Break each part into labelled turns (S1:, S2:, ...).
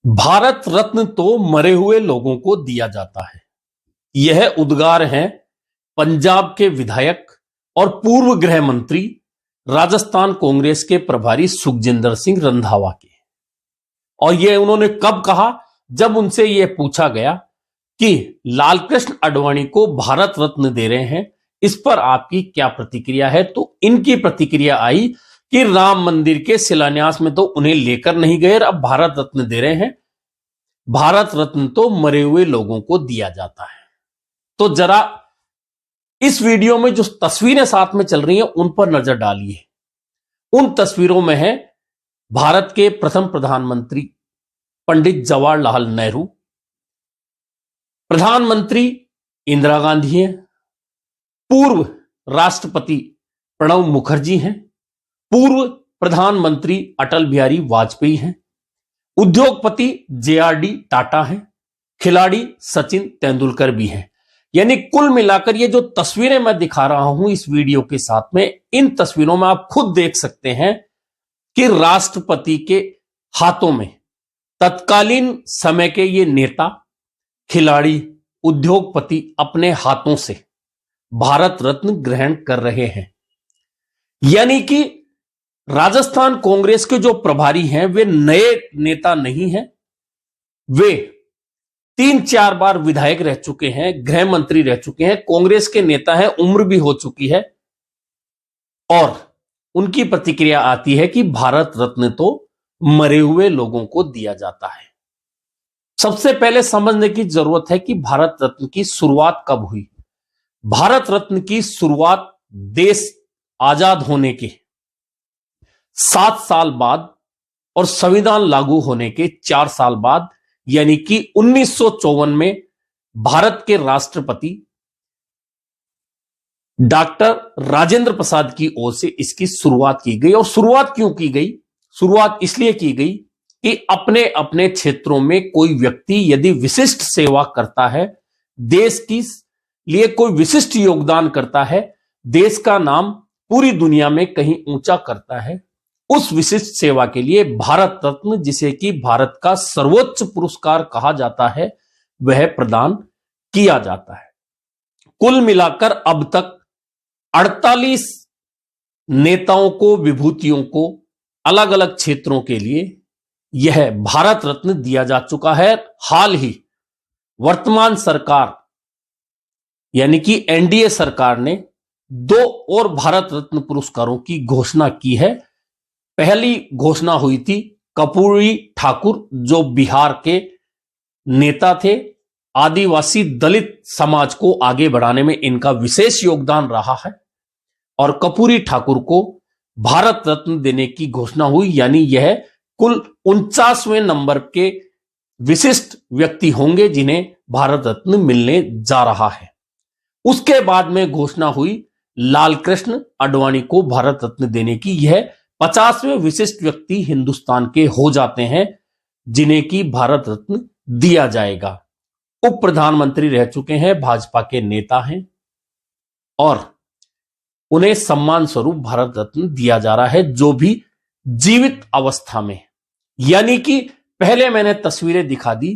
S1: भारत रत्न तो मरे हुए लोगों को दिया जाता है। यह उद्गार है पंजाब के विधायक और पूर्व गृह मंत्री राजस्थान कांग्रेस के प्रभारी सुखजिंदर सिंह रंधावा के। और यह उन्होंने कब कहा? जब उनसे यह पूछा गया कि लालकृष्ण आडवाणी को भारत रत्न दे रहे हैं, इस पर आपकी क्या प्रतिक्रिया है? तो इनकी प्रतिक्रिया आई कि राम मंदिर के शिलान्यास में तो उन्हें लेकर नहीं गए, अब भारत रत्न दे रहे हैं। भारत रत्न तो मरे हुए लोगों को दिया जाता है। तो जरा इस वीडियो में जो तस्वीरें साथ में चल रही हैं उन पर नजर डालिए। उन तस्वीरों में है भारत के प्रथम प्रधानमंत्री पंडित जवाहरलाल नेहरू, प्रधानमंत्री इंदिरा गांधी हैं, पूर्व राष्ट्रपति प्रणब मुखर्जी हैं, पूर्व प्रधानमंत्री अटल बिहारी वाजपेयी हैं, उद्योगपति जेआरडी टाटा हैं, खिलाड़ी सचिन तेंदुलकर भी हैं। यानी कुल मिलाकर ये जो तस्वीरें मैं दिखा रहा हूं इस वीडियो के साथ में, इन तस्वीरों में आप खुद देख सकते हैं कि राष्ट्रपति के हाथों में तत्कालीन समय के ये नेता, खिलाड़ी, उद्योगपति अपने हाथों से भारत रत्न ग्रहण कर रहे हैं। यानी कि राजस्थान कांग्रेस के जो प्रभारी हैं वे नए नेता नहीं हैं, वे 3-4 बार विधायक रह चुके हैं, गृह मंत्री रह चुके हैं, कांग्रेस के नेता हैं, उम्र भी हो चुकी है। और उनकी प्रतिक्रिया आती है कि भारत रत्न तो मरे हुए लोगों को दिया जाता है। सबसे पहले समझने की जरूरत है कि भारत रत्न की शुरुआत कब हुई। भारत रत्न की शुरुआत देश आजाद होने के 7 साल बाद और संविधान लागू होने के 4 साल बाद, यानी कि 1954 में भारत के राष्ट्रपति डॉक्टर राजेंद्र प्रसाद की ओर से इसकी शुरुआत की गई। और शुरुआत क्यों की गई? शुरुआत इसलिए की गई कि अपने अपने क्षेत्रों में कोई व्यक्ति यदि विशिष्ट सेवा करता है, देश की लिए कोई विशिष्ट योगदान करता है, देश का नाम पूरी दुनिया में कहीं ऊंचा करता है, उस विशिष्ट सेवा के लिए भारत रत्न, जिसे कि भारत का सर्वोच्च पुरस्कार कहा जाता है, वह प्रदान किया जाता है। कुल मिलाकर अब तक 48 नेताओं को, विभूतियों को अलग अलग क्षेत्रों के लिए यह भारत रत्न दिया जा चुका है। हाल ही वर्तमान सरकार यानी कि एनडीए सरकार ने 2 और भारत रत्न पुरस्कारों की घोषणा की है। पहली घोषणा हुई थी कर्पूरी ठाकुर, जो बिहार के नेता थे, आदिवासी दलित समाज को आगे बढ़ाने में इनका विशेष योगदान रहा है, और कर्पूरी ठाकुर को भारत रत्न देने की घोषणा हुई। यानी यह कुल 49वें नंबर के विशिष्ट व्यक्ति होंगे जिन्हें भारत रत्न मिलने जा रहा है। उसके बाद में घोषणा हुई लालकृष्ण आडवाणी को भारत रत्न देने की। यह 50वें विशिष्ट व्यक्ति हिंदुस्तान के हो जाते हैं जिन्हें की भारत रत्न दिया जाएगा। उप प्रधानमंत्री रह चुके हैं, भाजपा के नेता हैं, और उन्हें सम्मान स्वरूप भारत रत्न दिया जा रहा है, जो भी जीवित अवस्था में। यानी कि पहले मैंने तस्वीरें दिखा दी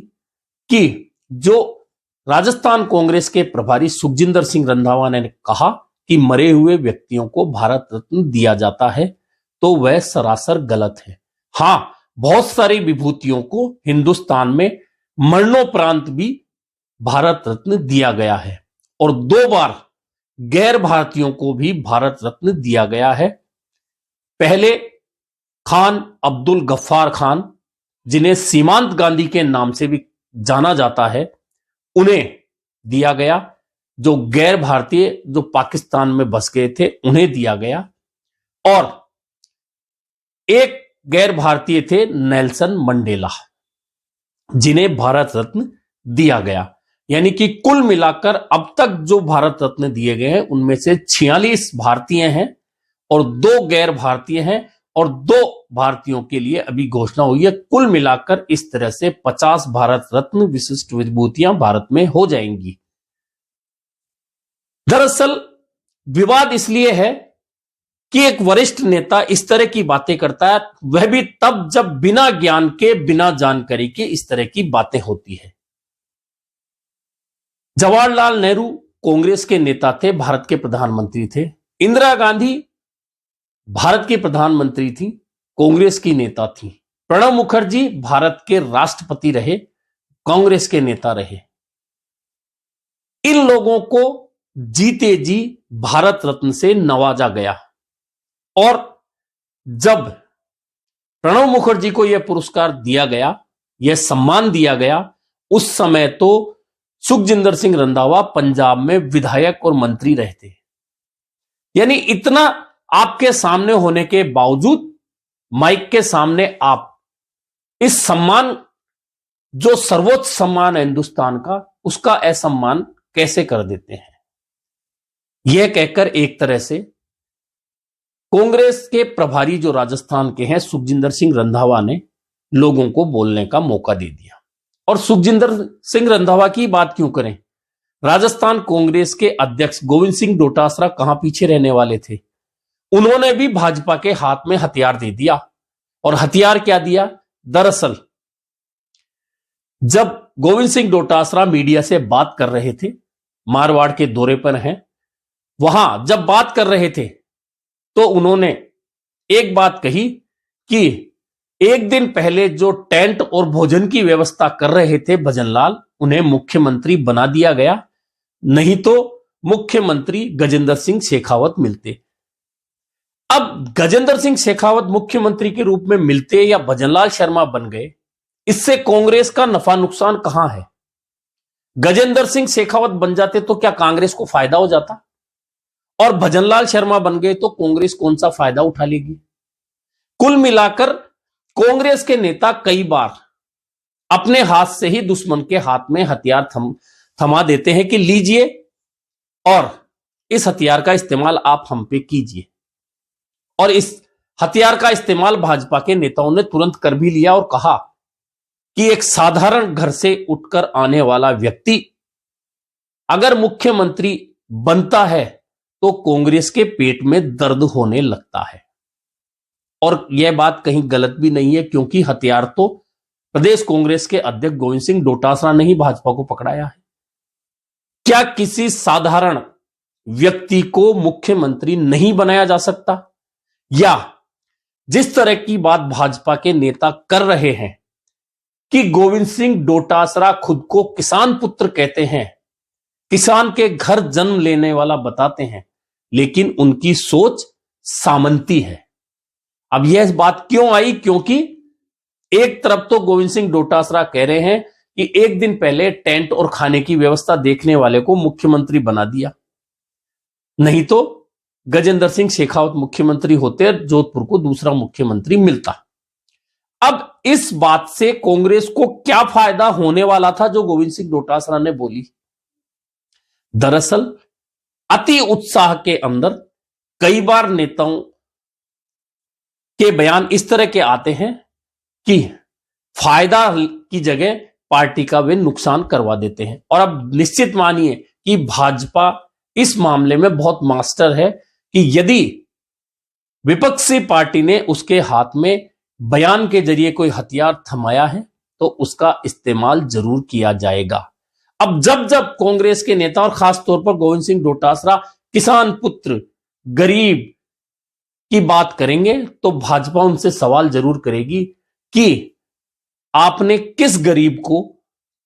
S1: कि जो राजस्थान कांग्रेस के प्रभारी सुखजिंदर सिंह रंधावा ने कहा कि मरे हुए व्यक्तियों को भारत रत्न दिया जाता है, तो वह सरासर गलत है। हां, बहुत सारी विभूतियों को हिंदुस्तान में मरणोपरांत भी भारत रत्न दिया गया है, और 2 बार गैर भारतीयों को भी भारत रत्न दिया गया है। पहले खान अब्दुल गफ्फार खान, जिन्हें सीमांत गांधी के नाम से भी जाना जाता है, उन्हें दिया गया। जो गैर भारतीय, जो पाकिस्तान में बस गए थे, उन्हें दिया गया। और एक गैर भारतीय थे नेल्सन मंडेला, जिन्हें भारत रत्न दिया गया। यानी कि कुल मिलाकर अब तक जो भारत रत्न दिए गए हैं उनमें से 46 भारतीय हैं और 2 गैर भारतीय हैं, और 2 भारतीयों के लिए अभी घोषणा हुई है। कुल मिलाकर इस तरह से 50 भारत रत्न विशिष्ट विभूतियां भारत में हो जाएंगी। दरअसल विवाद इसलिए है कि एक वरिष्ठ नेता इस तरह की बातें करता है, वह भी तब जब बिना ज्ञान के, बिना जानकारी के इस तरह की बातें होती है। जवाहरलाल नेहरू कांग्रेस के नेता थे, भारत के प्रधानमंत्री थे। इंदिरा गांधी भारत की प्रधानमंत्री थी, कांग्रेस की नेता थी। प्रणब मुखर्जी भारत के राष्ट्रपति रहे, कांग्रेस के नेता रहे। इन लोगों को जीते जी भारत रत्न से नवाजा गया, और जब प्रणब मुखर्जी को यह पुरस्कार दिया गया, यह सम्मान दिया गया, उस समय तो सुखजिंदर सिंह रंधावा पंजाब में विधायक और मंत्री रहे थे। यानी इतना आपके सामने होने के बावजूद, माइक के सामने आप इस सम्मान, जो सर्वोच्च सम्मान है हिंदुस्तान का, उसका असम्मान कैसे कर देते हैं। यह कहकर एक तरह से कांग्रेस के प्रभारी जो राजस्थान के हैं सुखजिंदर सिंह रंधावा ने लोगों को बोलने का मौका दे दिया। और सुखजिंदर सिंह रंधावा की बात क्यों करें, राजस्थान कांग्रेस के अध्यक्ष गोविंद सिंह डोटासरा कहां पीछे रहने वाले थे। उन्होंने भी भाजपा के हाथ में हथियार दे दिया। और हथियार क्या दिया, दरअसल जब गोविंद सिंह डोटासरा मीडिया से बात कर रहे थे, मारवाड़ के दौरे पर हैं, वहां जब बात कर रहे थे तो उन्होंने एक बात कही कि एक दिन पहले जो टेंट और भोजन की व्यवस्था कर रहे थे भजनलाल, उन्हें मुख्यमंत्री बना दिया गया, नहीं तो मुख्यमंत्री गजेंद्र सिंह शेखावत मिलते। अब गजेंद्र सिंह शेखावत मुख्यमंत्री के रूप में मिलते या भजनलाल शर्मा बन गए, इससे कांग्रेस का नफा नुकसान कहां है। गजेंद्र सिंह शेखावत बन जाते तो क्या कांग्रेस को फायदा हो जाता, और भजनलाल शर्मा बन गए तो कांग्रेस कौन सा फायदा उठा लेगी। कुल मिलाकर कांग्रेस के नेता कई बार अपने हाथ से ही दुश्मन के हाथ में हथियार थमा देते हैं कि लीजिए और इस हथियार का इस्तेमाल आप हम पे कीजिए। और इस हथियार का इस्तेमाल भाजपा के नेताओं ने तुरंत कर भी लिया और कहा कि एक साधारण घर से उठकर आने वाला व्यक्ति अगर मुख्यमंत्री बनता है तो कांग्रेस के पेट में दर्द होने लगता है। और यह बात कहीं गलत भी नहीं है, क्योंकि हथियार तो प्रदेश कांग्रेस के अध्यक्ष गोविंद सिंह डोटासरा ने ही भाजपा को पकड़ाया है। क्या किसी साधारण व्यक्ति को मुख्यमंत्री नहीं बनाया जा सकता? या जिस तरह की बात भाजपा के नेता कर रहे हैं कि गोविंद सिंह डोटासरा खुद को किसान पुत्र कहते हैं, किसान के घर जन्म लेने वाला बताते हैं, लेकिन उनकी सोच सामंती है। अब यह बात क्यों आई, क्योंकि एक तरफ तो गोविंद सिंह डोटासरा कह रहे हैं कि एक दिन पहले टेंट और खाने की व्यवस्था देखने वाले को मुख्यमंत्री बना दिया, नहीं तो गजेंद्र सिंह शेखावत मुख्यमंत्री होते, जोधपुर को दूसरा मुख्यमंत्री मिलता। अब इस बात से कांग्रेस को क्या फायदा होने वाला था जो गोविंद सिंह डोटासरा ने बोली। दरअसल अति उत्साह के अंदर कई बार नेताओं के बयान इस तरह के आते हैं कि फायदा की जगह पार्टी का वे नुकसान करवा देते हैं। और अब निश्चित मानिए कि भाजपा इस मामले में बहुत मास्टर है कि यदि विपक्षी पार्टी ने उसके हाथ में बयान के जरिए कोई हथियार थमाया है तो उसका इस्तेमाल जरूर किया जाएगा। अब जब जब कांग्रेस के नेता और खास तौर पर गोविंद सिंह डोटासरा किसान पुत्र, गरीब की बात करेंगे तो भाजपा उनसे सवाल जरूर करेगी कि आपने किस गरीब को,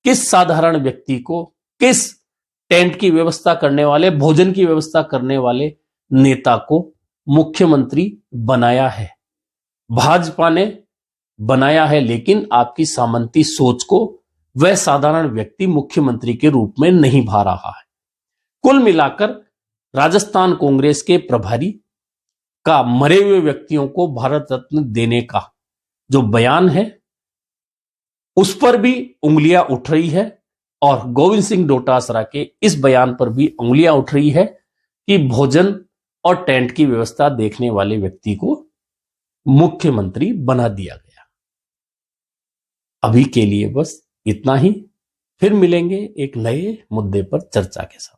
S1: किस साधारण व्यक्ति को, किस टेंट की व्यवस्था करने वाले, भोजन की व्यवस्था करने वाले नेता को मुख्यमंत्री बनाया है। भाजपा ने बनाया है, लेकिन आपकी सामंती सोच को वह साधारण व्यक्ति मुख्यमंत्री के रूप में नहीं भा रहा है। कुल मिलाकर राजस्थान कांग्रेस के प्रभारी का मरे हुए व्यक्तियों को भारत रत्न देने का जो बयान है उस पर भी उंगलियां उठ रही है, और गोविंद सिंह डोटासरा के इस बयान पर भी उंगलियां उठ रही है कि भोजन और टेंट की व्यवस्था देखने वाले व्यक्ति को मुख्यमंत्री बना दिया गया। अभी के लिए बस इतना ही, फिर मिलेंगे एक नए मुद्दे पर चर्चा के साथ।